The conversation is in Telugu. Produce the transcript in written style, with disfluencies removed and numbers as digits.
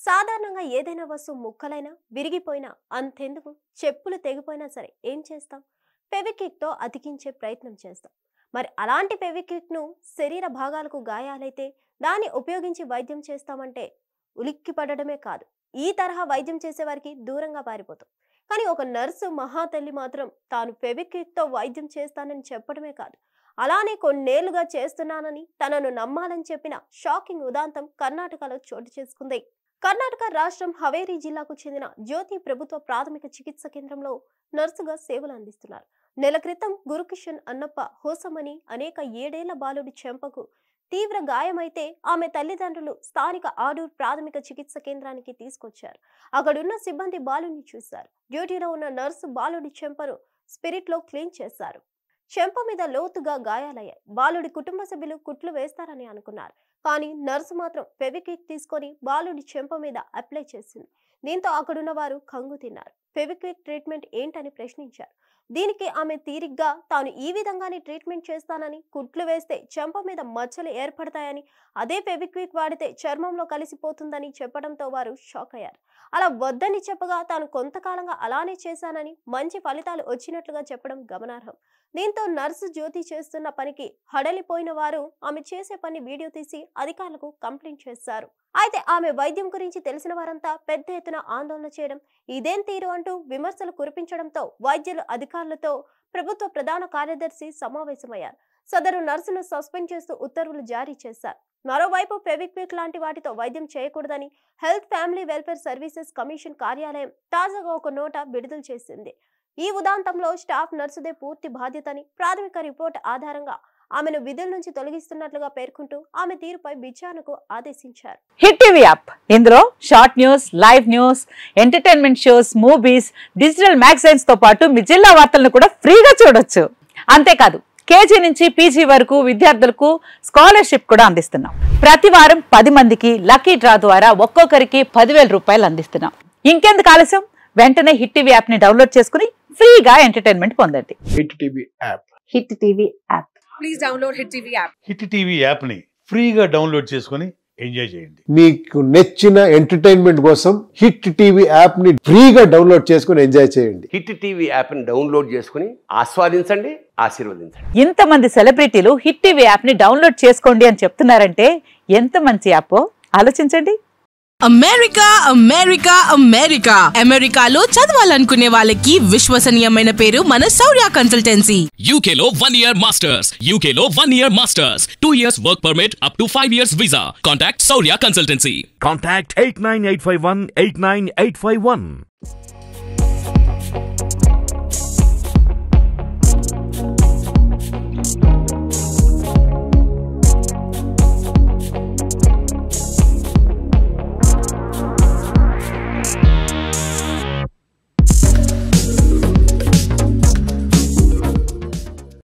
సాధారణంగా ఏదైనా వస్తువు ముక్కలైనా విరిగిపోయినా అంతెందుకు చెప్పులు తెగిపోయినా సరే ఏం చేస్తాం? ఫెవిక్విక్ తో అతికించే ప్రయత్నం చేస్తాం. మరి అలాంటి ఫెవిక్విక్ ను శరీర భాగాలకు గాయాలైతే దాన్ని ఉపయోగించి వైద్యం చేస్తామంటే ఉలిక్కి పడడమే కాదు, ఈ తరహా వైద్యం చేసేవారికి దూరంగా పారిపోతాం. కానీ ఒక నర్సు మహాతల్లి మాత్రం తాను ఫెవిక్విక్ తో వైద్యం చేస్తానని చెప్పడమే కాదు, అలానే కొన్నేళ్లుగా చేస్తున్నానని తనను నమ్మాలని చెప్పిన షాకింగ్ ఉదాంతం కర్ణాటకలో చోటు చేసుకుంది. కర్ణాటక రాష్ట్రం హవేరీ జిల్లాకు చెందిన జ్యోతి ప్రభుత్వ ప్రాథమిక చికిత్స కేంద్రంలో నర్సుగా సేవలు అందిస్తున్నారు. నెల క్రితం గురుకిషన్ అన్నప్ప హోసమని అనేక 7 ఏళ్ల బాలుడి చెంపకు తీవ్ర గాయమైతే ఆమె తల్లిదండ్రులు స్థానిక ఆడూర్ ప్రాథమిక చికిత్స కేంద్రానికి తీసుకొచ్చారు. అక్కడున్న సిబ్బంది బాలుడిని చూశారు. డ్యూటీలో ఉన్న నర్సు బాలుడి చెంపను స్పిరిట్ లో క్లీన్ చేశారు. చెంప మీద లోతుగా గాయాలయ్యాయి. బాలుడి కుటుంబ సభ్యులు కుట్లు వేస్తారని అనుకున్నారు. కానీ నర్సు మాత్రం ఫెవిక్విక్ తీసుకొని బాలుడి చెంప మీద అప్లై చేసింది. దీంతో అక్కడున్న వారు కంగు తిన్నారు. ఫెవిక్విక్ ట్రీట్మెంట్ ఏంటని ప్రశ్నించారు. దీనికి ఆమె తీరిగ్గా తాను ఈ విధంగానే ట్రీట్మెంట్ చేస్తానని, కుట్లు వేస్తే చెంప మీద మచ్చలు ఏర్పడతాయని, అదే ఫెవిక్విక్ వాడితే చర్మంలో కలిసిపోతుందని చెప్పడంతో వారు షాక్ అయ్యారు. అలా వద్దని చెప్పగా తాను కొంతకాలంగా అలానే చేశానని, మంచి ఫలితాలు వచ్చినట్లుగా చెప్పడం గమనార్హం. దీంతో నర్సు జ్యోతి చేస్తున్న పనికి హడలిపోయిన వారు ఆమె చేసే పని వీడియో తీసి అధికారులకు కంప్లైంట్ చేశారు. అయితే ఆమె వైద్యం గురించి తెలిసిన వారంతా పెద్ద ఎత్తున ఆందోళన చేయడం, ఇదేం తీరు అంటూ విమర్శలు కురిపించడంతో వైద్యులు అధికారులతో ప్రభుత్వ ప్రధాన కార్యదర్శి సమావేశమయ్యారు. సదరు నర్సును సస్పెండ్ చేస్తూ ఉత్తర్వులు జారీ చేశారు. మరోవైపు ఫెవిక్విక్ లాంటి వాటితో వైద్యం చేయకూడదని health family welfare services commission కార్యాలయం తాజాగా ఒక నోట విడుదల చేసింది. ఈ ఉదాంతంలో స్టాఫ్ నర్సుదే పూర్తి బాధ్యతని, ప్రాథమిక రిపోర్ట్ ఆధారంగా ఆమెను విధుల నుంచి తొలగిస్తున్నట్లుగా పేర్కొంటూ ఆమె తీరుపై విచారణకు ఆదేశించారు. హిట్ టీవీ యాప్ ఇందులో short news, live news, entertainment shows, movies, digital magazines తో పాటు మీ జిల్లా వార్తలను కూడా ఫ్రీగా చూడొచ్చు. అంతేకాదు కేజీ నుంచి పీజీ వరకు విద్యార్థులకు స్కాలర్షిప్ కూడా అందిస్తున్నాం. ప్రతి వారం 10 మందికి లక్కీ డ్రా ద్వారా ఒక్కొక్కరికి 10,000 రూపాయలు అందిస్తున్నాం. ఇంకెందుకు ఆలస్యం, వెంటనే హిట్ టీవీ యాప్ ని డౌన్లోడ్ చేసుకుని ఫ్రీగా ఎంటర్టైన్మెంట్ పొందండి. Hit TV app. Hit TV app. Please download hit TV app. Hit TV app ని ఫ్రీగా డౌన్లోడ్ చేసుకుని ఎంజాయ్ చేయండి. మీకు నచ్చిన ఎంటర్టైన్మెంట్ కోసం హిట్ టీవీ యాప్ ని ఫ్రీగా డౌన్లోడ్ చేసుకుని ఎంజాయ్ చేయండి. హిట్ టీవీ యాప్ ని డౌన్లోడ్ చేసుకుని ఆస్వాదించండి, ఆశీర్వదించండి. ఇంతమంది సెలబ్రిటీలు హిట్ టీవీ యాప్ ని డౌన్లోడ్ చేసుకోండి అని చెప్తున్నారంటే ఎంత మంచి యాప్ ఆలోచించండి. అమెరికా అమెరికా అమెరికా అమెరికాలో చదవాలనుకునే వాళ్ళకి విశ్వసనీయమైన పేరు మన శౌర్య కన్సల్టెన్సీ. UK లో 1 year masters. UK లో 1 year masters. 2 years work permit up to 5 years visa. Contact Saurya Consultancy. Contact 89851 89851.